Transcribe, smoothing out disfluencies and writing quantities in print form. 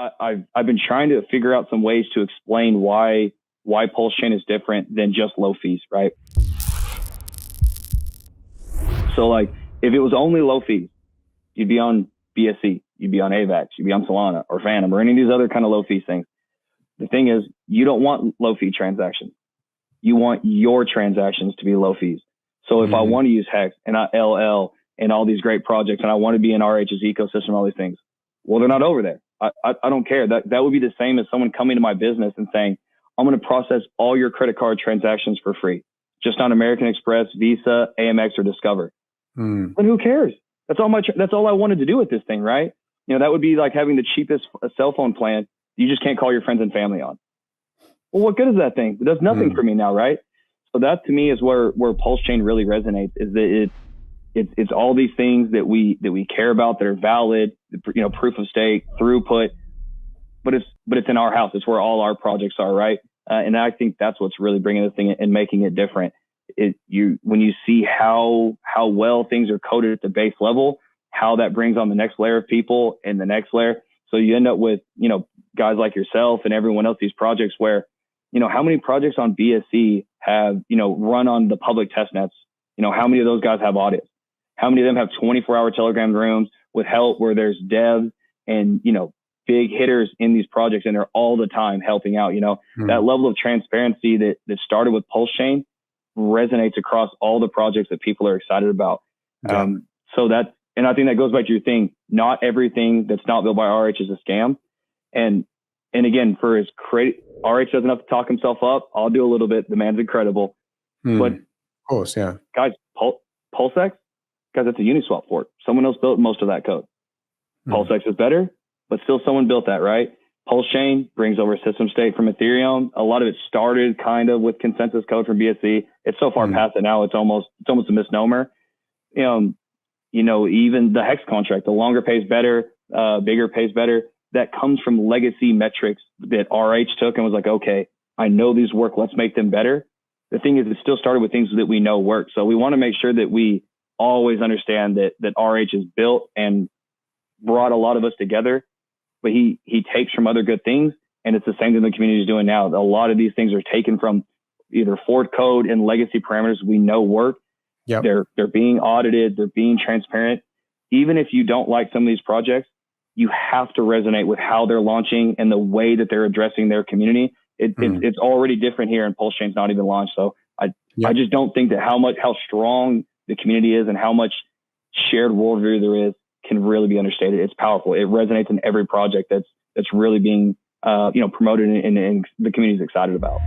I've been trying to figure out some ways to explain why PulseChain is different than just low fees, right? So like, if it was only low fees, you'd be on BSC, you'd be on AVAX, you'd be on Solana or Phantom or any of these other kind of low fee things. The thing is, you don't want low fee transactions. You want your transactions to be low fees. So if I want to use HEX and LL and all these great projects, and I want to be in RH's ecosystem, all these things, well, they're not over there. I don't care. That would be the same as someone coming to my business and saying, I'm going to process all your credit card transactions for free, just on American Express, Visa, AMX, or Discover. But who cares? That's all I wanted to do with this thing, right? You know, that would be like having the cheapest cell phone plan. You just can't call your friends and family on. Well, what good is that thing? It does nothing for me now, right? So that to me is where PulseChain really resonates, is that it's all these things that we care about that are valid, you know, proof of stake, throughput, but it's in our house. It's where all our projects are, right? And I think that's what's really bringing this thing and making it different. When you see how well things are coded at the base level, how that brings on the next layer of people and the next layer. So you end up with, you know, guys like yourself and everyone else, these projects where, you know, how many projects on BSC have, you know, run on the public test nets? You know, how many of those guys have audits? How many of them have 24-hour Telegram rooms with help where there's devs and, you know, big hitters in these projects, and they're all the time helping out? You know, that level of transparency that started with PulseChain resonates across all the projects that people are excited about. And I think that goes back to your thing. Not everything that's not built by RH is a scam. And again, for his credit, RH doesn't have to talk himself up. I'll do a little bit. The man's incredible. But of course, yeah. Guys, PulseX, guys, that's a Uniswap fork. Someone else built most of that code. PulseX is better, but still someone built that, right? PulseChain brings over system state from Ethereum. A lot of it started kind of with consensus code from BSC. It's so far past it now. It's almost a misnomer. You know, even the HEX contract, the longer pays better, bigger pays better. That comes from legacy metrics that RH took and was like, okay, I know these work. Let's make them better. The thing is, it still started with things that we know work. So we want to make sure that we always understand that RH is built and brought a lot of us together, but he takes from other good things. And it's the same thing the community is doing now. A lot of these things are taken from either forward code and legacy parameters we know work. Yep. They're being audited. They're being transparent. Even if you don't like some of these projects, you have to resonate with how they're launching and the way that they're addressing their community. It's already different here, and PulseChain's not even launched. So I just don't think that how strong the community is and how much shared worldview there is can really be understated. It's powerful. It resonates in every project that's really being promoted and the community is excited about.